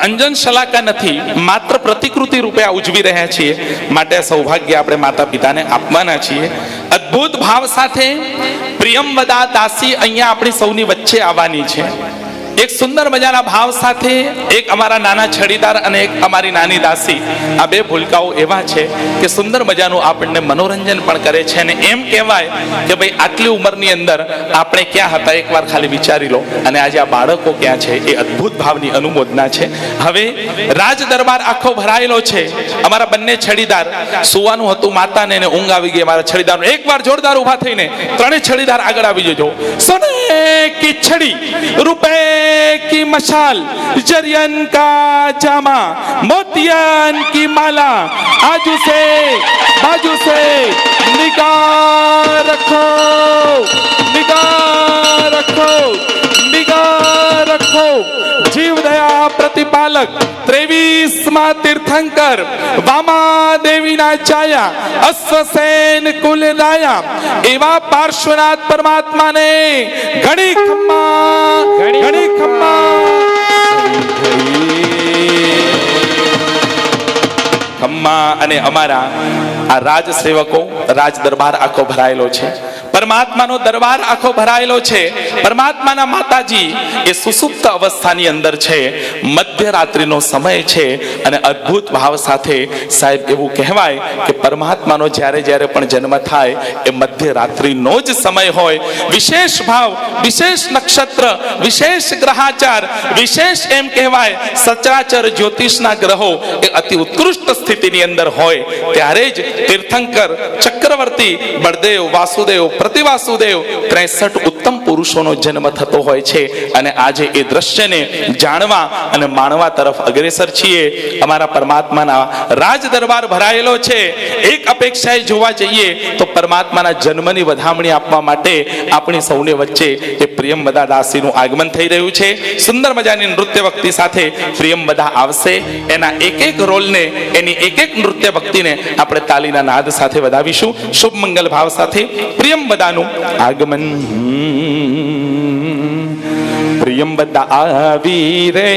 અંજન શલાકા નથી, માત્ર પ્રતિકૃતિ રૂપે આ ઉજવી રહ્યા છીએ. માટે સૌભાગ્ય આપણે માતા પિતાને આપવાના છીએ. અદ્ભુત ભાવ સાથે પ્રિયમવદા દાસી અહીંયા આપણી સૌની વચ્ચે આવવાની છે. એક સુંદર મજાના ભાવ સાથે એક અમારા નાના છડીદાર અને એક અમારી નાની દાસી, આ બે ભૂલકાઓ એવા છે કે સુંદર મજાનું આપણને મનોરંજન પણ કરે છે. અને એમ કહેવાય કે ભાઈ આટલી ઉંમરની અંદર આપણે ક્યાં હતા એકવાર ખાલી વિચારી લો. અને આજે આ બાળકો ક્યાં છે, એ અદ્ભુત ભાવની અનુમોદના છે. હવે રાજ દરબાર આખો ભરાયેલો છે. અમારા બંને છડીદાર સુવાનું હતું, માતાને એને ઊંઘ આવી ગઈ. અમારા છડીદાર એકવાર જોરદાર ઉભા થઈને ત્રણેય છડીદાર આગળ આવી જજો. સોને કી છડી, રૂપે की मशाल, जरियन का जामा, मोतियन की माला, आजू से बाजू से निगाह रखो, निगाह रखो, निगाह रखो. जीवदया प्रतिपालक 23 તીર્થંકર વામા દેવીના ચાયા અશ્વસેન કુલદાયા એવા પાર્શ્વનાથ પરમાત્માને ઘણી ખમ્મા, ઘણી ખમ્મા, ખમ્મા. અને અમારા આ રાજ સેવકો, રાજ દરબાર આખો ભરાયેલો છે. પરમાત્માનો દરબાર આખો ભરાયેલો છે. પરમાત્માના માતાજી એ સુસુપ્ત અવસ્થાની અંદર છે. મધ્યરાત્રિનો સમય છે અને અદ્ભુત ભાવ સાથે સાહેબ એવું કહેવાય કે પરમાત્માનો જ્યારે જ્યારે પણ જન્મ થાય એ મધ્યરાત્રિનો જ સમય હોય. વિશેષ ભાવ, વિશેષ નક્ષત્ર, વિશેષ ગ્રહાચાર, વિશેષ એમ કહેવાય સચરાચર જ્યોતિષના ગ્રહો એ અતિ ઉત્કૃષ્ટ સ્થિતિની અંદર હોય. ત્યારે જ તીર્થંકર ચક્રવર્તી બળદેવ, વાસુદેવ, પ્રતિવાસુદેવ 63 ઉત્તમ પુરુષોનો જન્મ થતો હોય છે. અને આજે એ દ્રશ્યને જાણવા અને માણવા તરફ અગ્રેસર છીએ. અમારા પરમાત્માના રાજ દરબાર ભરાયેલો છે. એક અપેક્ષાએ જોવા જઈએ તો પરમાત્માના જન્મની વધામણી આપવા માટે આપણી સૌને વચ્ચે એ પ્રિયમવદા દાસીનું આગમન થઈ રહ્યું છે. સુંદર મજાની નૃત્ય ભક્તિ સાથે પ્રિયમવદા આવશે. એના એક એક રોલને, એની એક એક નૃત્ય ભક્તિને આપણે તાલીના નાદ સાથે વધાવીશું. શુભ મંગલ ભાવ સાથે પ્રિયમવદાનું આગમન. પ્રિયમવદા આવી રે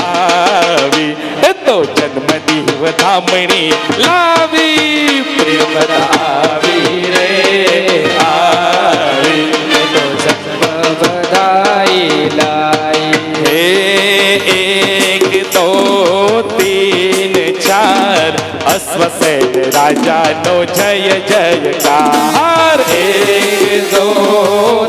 આવી, એ તો જન્મની વધામણી લાવી. પ્રિયમવદા આવી રે આવી, એ તો જન્મ વધાઈ લાઈ. હે એક દો તીન ચાર, અશ્વસેન રાજાનો જય જયકાર. એક દો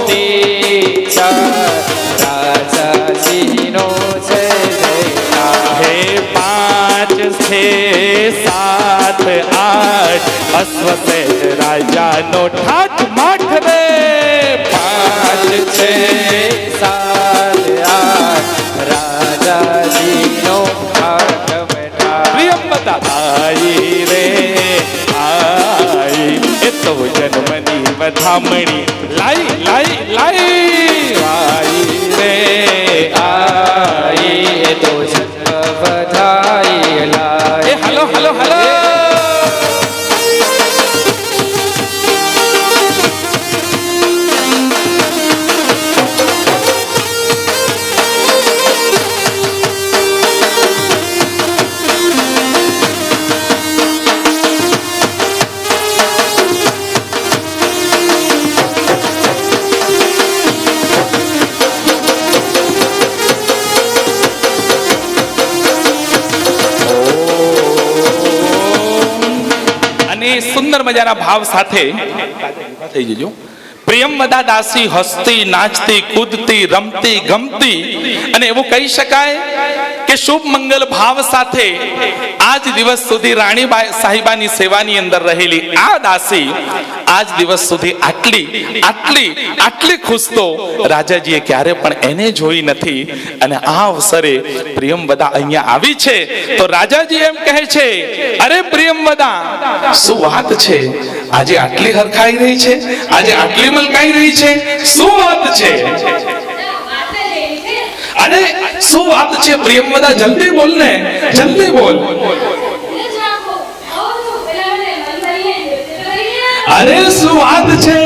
તીન ચાર, રાજાજીનો જય જયકાર. હે 5 6 7 8, અશ્વસેન રાજાનો ઠાઠ માઠ રે. 5 6 7 8, રાજાજીનો ઠાઠ બેઠા. પ્રિયમવદા આઈ રે આઈ, એ તો જન્મની વધામણી લાઈ લાઈ લાઈ. આઈ રે આઈ, એ તો જન્મ વધાઈ લાઈ. એ હલો હલો હલો. સુંદર મજાના ભાવ સાથે થઈ જજો. પ્રિયમવદા દાસી હસતી, નાચતી, કૂદતી, રમતી, ગમતી અને એવું કહી શકાય કે શુભ મંગલ ભાવ સાથે આજ દિવસ સુધી રાણીબાઈ સાહિબાની સેવાની અંદર રહેલી આ દાસી આજ દિવસ સુધી આટલી આટલી આટલી ખુશ તો રાજાજીએ ક્યારે પણ એને જોઈ નથી. અને આ અવસરે પ્રિયમવદા અહીંયા આવી છે તો રાજાજી એમ કહે છે, અરે પ્રિયમવદા, શું વાત છે, આજે આટલી હરખાઈ રહી છે, આજે આટલી મલકાઈ રહી છે, શું વાત છે? અરે શું વાત છે પ્રિયમવદા, જલ્દી બોલ ને, જલ્દી બોલ. અરે શું વાત છે?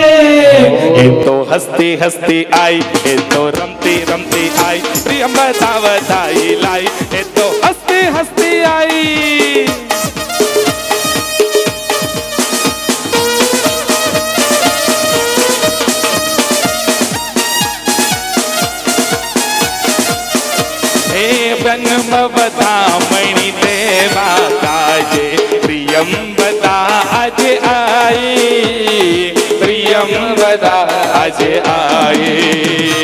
એ તો હસતી હસતી આઈ, એ તો રમતી રમતી આઈ, પ્રિયમવદા વધાઈ લાઈ. એ તો જન્મ વધામણી દેવા કાજે પ્રિયંવદા આજે આઈ પ્રિયંવદા આજે આઈ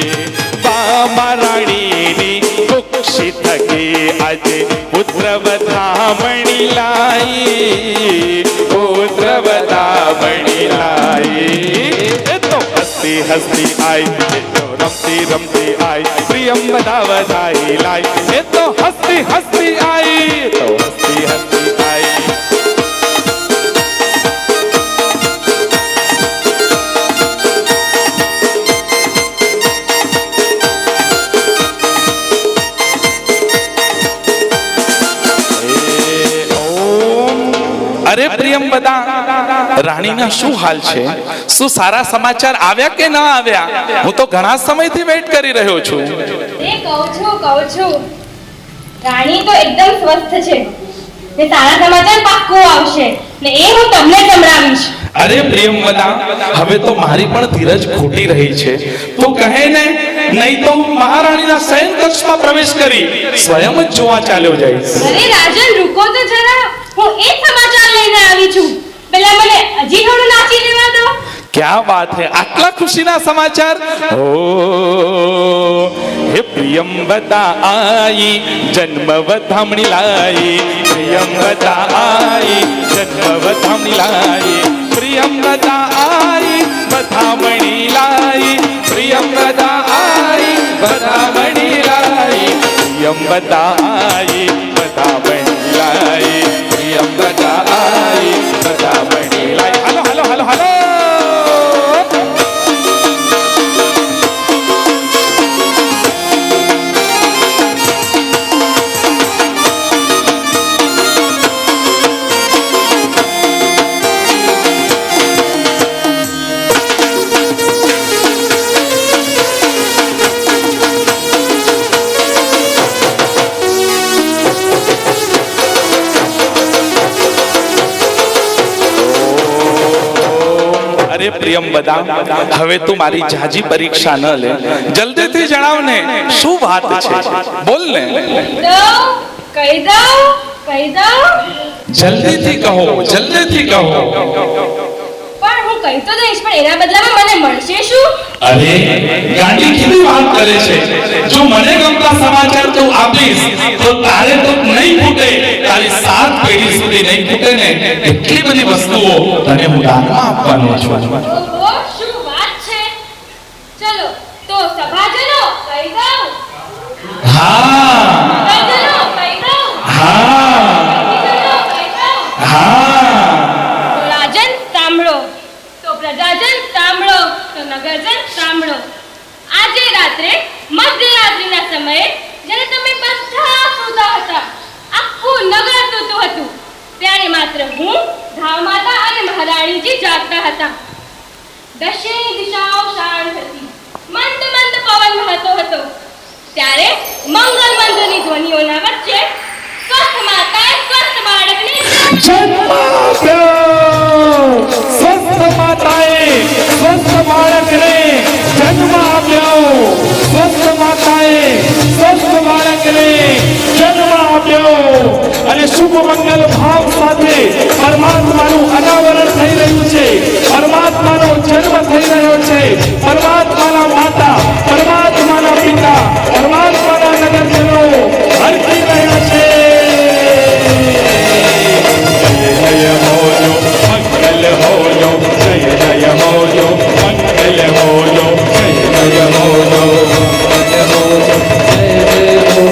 રાણીની કુક્ષી થકી આજે પુત્ર વધામણી લાઈ પુત્ર વધામણી લાઈ તો હસતી હસતી આઈ તો રમતી રમતી આઈ પ્રિયંવદા વધાઈ લાઈ એ તો હસતી હસતી આઈ તો હસતી હસતી આઈ અરે પ્રિયંવદા રાણીના શું હાલ છે શું સારા સમાચાર આવ્યા કે ના આવ્યા હું તો ઘણા સમયથી વેઇટ કરી રહ્યો છું કહું છું રાણી તો એકદમ સ્વસ્થ છે ને સારા સમાચાર પાક્કું આવશે ને એ હું તમને સંભળાવીશ અરે પ્રિયંવદા હવે તો મારી પણ ધીરજ ખોટી રહી છે તું કહે ને નહીં તો હું મહારાણીના શયન કક્ષમાં પ્રવેશ કરી સ્વયં જ જોવા ચાલ્યો જઈશ અરે રાજન રૂકો તો જરા હું એ સમાચાર લઈને આવી છું પહેલા મને હજી થોડું નાચી લેવા દો क्या बात है आटला खुशीना समाचार ओ हे प्रियंवदा आई जन्म વધામણી लाई प्रियंवदा आई जन्म વધામણી लाई प्रियंवदा आई વધામણી लाई प्रियंवदा आई વધામણી लाई प्रियंवदा आई વધામણી लाई प्रियंवदा आई વધામણી लाई hello hello hello hello Priyamvada હવે તું મારી જાજી પરીક્ષા ન લે જલ્દીથી જણાવ ને શું વાત છે બોલ ને કહી દઉં જલ્દીથી કહો પણ હું કહી તો દઈશ પણ એના બદલામાં મને મળશે શું અરે ગાંડી કેવી વાત કરે છે જો મને ગમતા સમાચાર તું આપીશ તો તારે તો નહીં ફૂટે તારી 7 પેઢી સુધી નહીં ફૂટે ને એટલી બધી વસ્તુઓ તને હું દાનમાં આપવાનો છું ઓહો શું વાત છે ચલો તો સભાજનો કહી દઉં હા સભાજનો કહી દઉં હા સભાજનો કહી દઉં હા તો રાજન સાંભળો તો પ્રજાજન સાંભળો તો નગરજન સાંભળો આજે રાત્રે મધ્યરાત્રિના સમયે જ્યારે તમે બધા સૂતા હતા આખું નગર સૂતું હતું ત્યારે માત્ર હું ધાવમાતા અને મહારાણીજી જાગતા હતા દશે દિશાઓ શાંત હતી મંદ મંદ પવન વહતો હતો ત્યારે મંગલ મંદની ધ્વનિઓના વચ્ચે સ્વસ્થ માતાએ સ્વસ્થ બાળકને જન્મ આપ્યો સ્વસ્થ માતાએ સ્વસ્થ બાળકને જન્મ આપ્યો સ્વસ્થ માતાએ સ્વસ્થ બાળકને જન્મ આપ્યો અને શુભ મંગલ ભાવ સાથે પરમાત્માનું અનાવરણ થઈ રહ્યું છે પરમાત્માનો જન્મ થઈ રહ્યો છે પરમાત્માના માતા પરમાત્માના પિતા પરમાત્માના નગરજનો હરખી રહ્યા છે જય હોજો મંગલ હોજો જય જય હોજો મંગલ હોજો જય જય હોજો મંગલ હોજો જય જય હોજો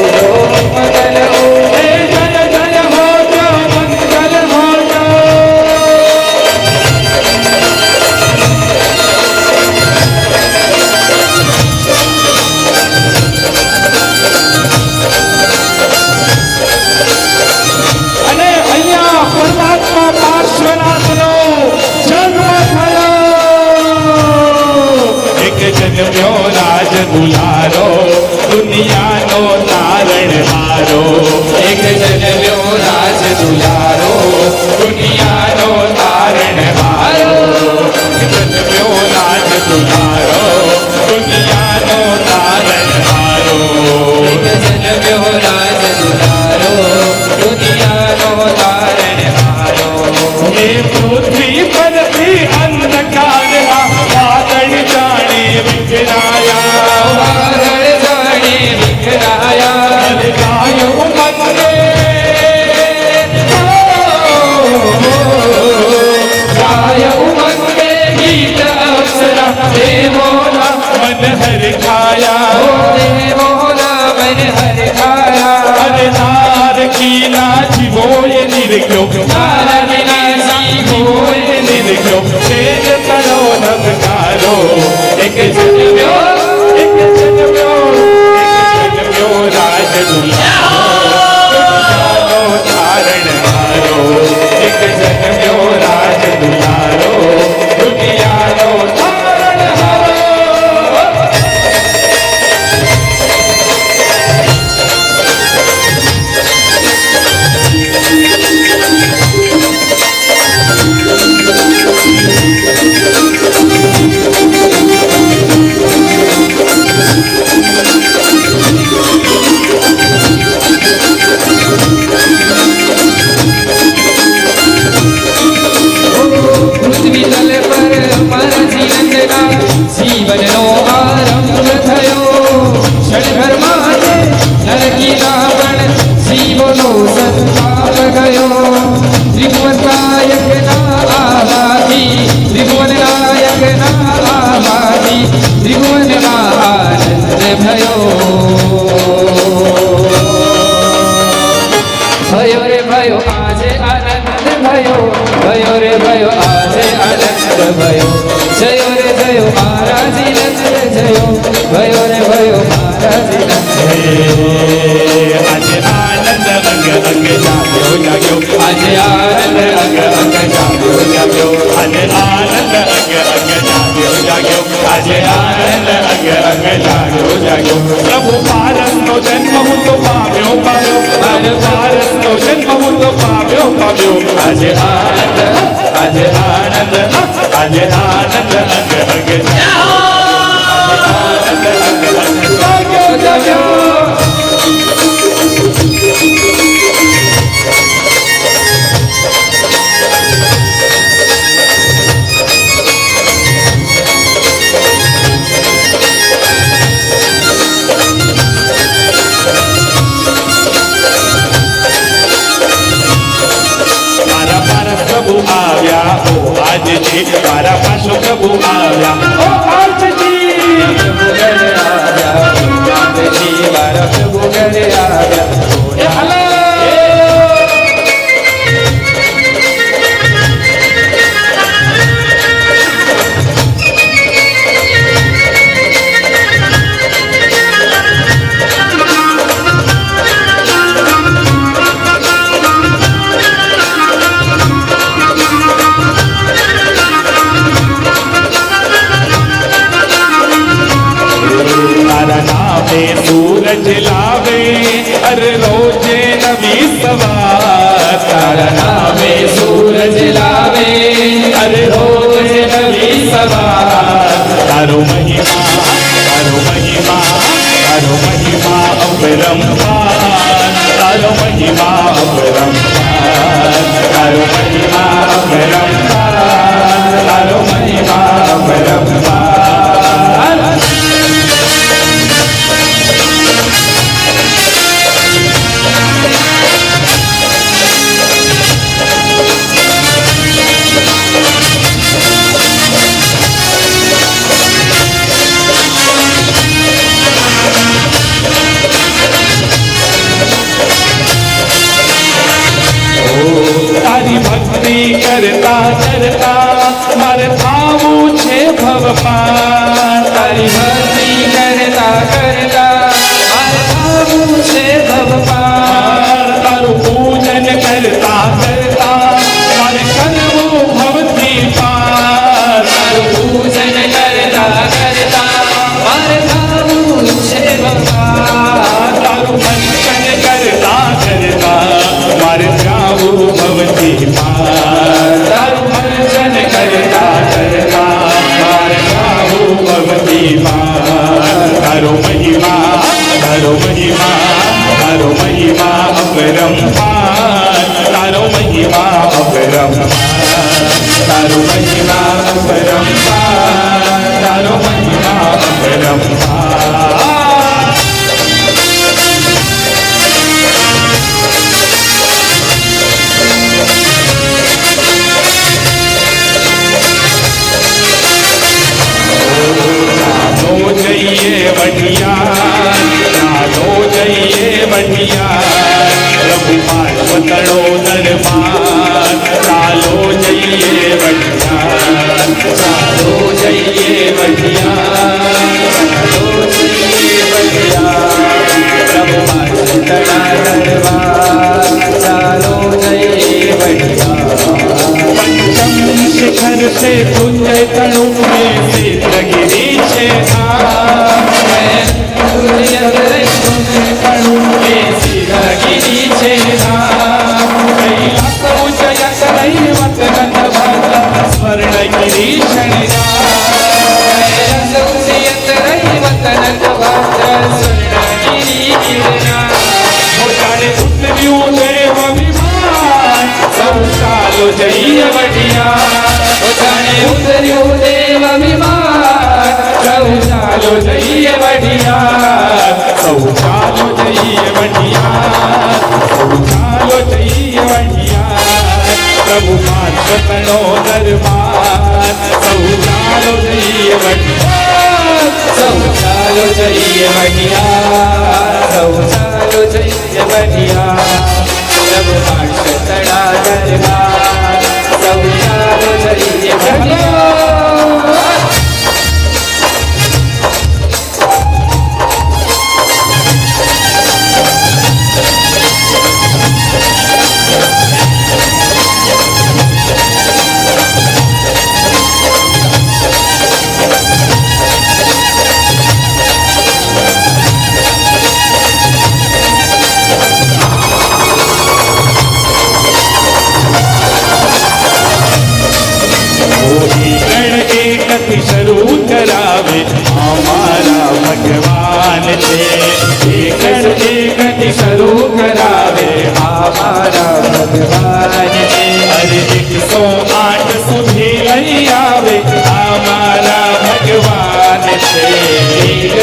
મંગલ હોજો જય જય હોજો મંગલ હોજો एक जन्म्यो एक जन्म्यो एक जन्म्यो राज दुलारो धारण हारो एक जन्म्यो राज दुलारो दुनियारो धारण हारो પૃથ્વી તલ પર મારા જીવનના જીવનનો આરંભ થયો ક્ષણભરમાં નરકી રાવણ જીવનો સંતાપ ગયો ત્રિભુવન નાયકના આવાથી ત્રિભુવન નાયકના આવાથી ત્રિભુવનમાં આનંદ ભયો ભયો રે ભયો આજે આનંદ ભયો ભયો રે ભયો આજે આનંદ ભયો જયો રે જયો મારા જીનંદ જયો ભયો રે ભયો મારા જીનંદ આજે આનંદ અંગ અંગ જાગ્યો જાગ્યો આજે આનંદ અંગ અંગ જાગ્યો જાગ્યો આજે આનંદ અંગ અંગ જાગ્યો જાગ્યો આજે આનંદ અંગ અંગ જાગ્યો જાગ્યો પ્રભુ પારસનો જન્મ હું તો પામ્યો પામ્યો આજે પારસનો જન્મ હું તો પામ્યો પામ્યો આજે આનંદ આજે આનંદ આજે આનંદ અંગ અંગ જાગ્યો આનંદ અંગ અંગ જાગ્યો જાગ્યો મારા પારસ પ્રભુ આવ્યા ઓ આજજી મારા પાસો પ્રભુ આવ્યા ઓ આજજી પ્રભુ ઘરે આવ્યા ગાંધીજી મારા પ્રભુ ઘરે આવ્યા એ હલા તારા નામે સૂરજ લાવે અરે રોજે નવી સવાર તારા નામે સૂરજ લાવે અરે રોજ નવી સવાર તારો મહિમા તારો મહિમા તારો મહિમા અપરંપાર તારો મહિમા અપરંપાર તારો મહિમા અપરંપાર તારો મહિમા અપરંપાર તારી ભક્તિ કરતા કરતા મારે થાવું છે ભવ પાર તારી ભક્તિ કરતા કરતા મારે થાવું છે ભગવાન તારું પૂજન કરતા કરતા મારે કરવું ભવથી પાર તારું પૂજન કરતા કરતા મારે થાવું છે ભગવાન તારું ભજન કરતા કરતા મારે જાવું ભવથી પાર તારું ભજન કરતા કરતા મારે જાવું ભવથી પાર તારો મહિમા તારો મહિમા તારો મહિમા અપરંપાર તારો મહિમા અપરંપાર તારો મહિમા અપરંપાર તારો મહિમા અપરંપાર જઈએ વઢિયા ચાલો જઈએ વઢિયા પ્રભુ પાર્વતનો દરબાર ચાલો જઈએ વઢિયા, ચાલો જઈએ વઢિયા, ચાલો જઈએ વઢિયા, પ્રભુના શીતળા દરબાર, ચાલો જઈએ વઢિયા. पंचम शिखर से तुझे तणु में शीतगिरी छे तणु में शीतगिरी छे कैलास उज्जयत रैवत गंधभाग स्वर्णगिरी उतर्યું દેવ વિમાન સૌ ચાલો જઈએ વઢિયા, જાણે ઉતર્યું દેવ વિમાન, સૌ ચાલો જઈએ વઢિયા, સૌ ચાલો જઈએ વઢિયા, સૌ ચાલો જઈએ વઢિયા, પ્રભુ માતનો દરબાર, સૌ ચાલો જઈએ વઢિયા, સૌ ચાલો જઈએ વઢિયા, સૌ ચાલો જઈએ વઢિયા, પ્રભુના શીતળા દરબાર, સૌ ચાલો જઈએ વઢિયા. એકથી શરૂ કરાવે અમારા ભગવાન છે, એકથી શરૂ કરાવે અમારા ભગવાન છે, અરે 108 સુધી લઈ આવે અમારા ભગવાન છે,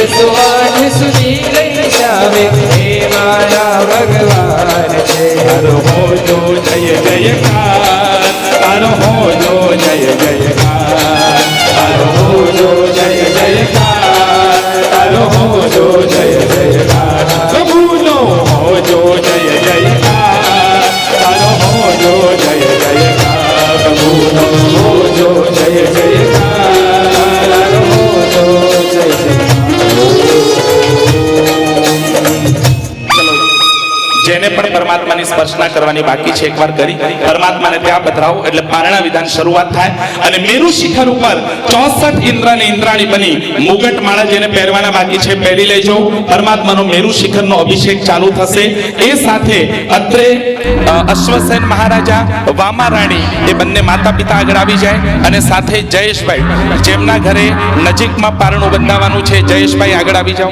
108 સુધી લઈ જાવે હે મારા ભગવાન છે. તારો હોજો જય જયકાર, તારો હોજો જય જયકાર, તારો હોજો જય જયકાર, તારો હોજો જય જયકાર, પ્રભુનો હોજો જય જયકાર, તારો હોજો જય જયકાર, પ્રભુનો હોજો જય જયકાર, તારો હોજો જય જેને પણ પરમાત્માની સ્પર્શના કરવાની બાકી છે એકવાર કરી પરમાત્માને ત્યાં પધરાવો એટલે પારણા વિધાન શરૂઆત થાય. અને મેરુ શિખર ઉપર 64 ઇન્દ્ર અને ઇન્દ્રાણી બની મુગટ માળા જેને પહેરવાના બાકી છે પહેરી લેજો. પરમાત્માનો મેરુ શિખરનો અભિષેક ચાલુ થશે. એ સાથે અત્રે અશ્વસેન મહારાજા, વામા રાણી એ બંને માતા પિતા આગળ આવી જાય અને સાથે જયેશભાઈ જેમના ઘરે નજીકમાં પારણું બંધાવવાનું છે, જયેશભાઈ આગળ આવી જાઓ.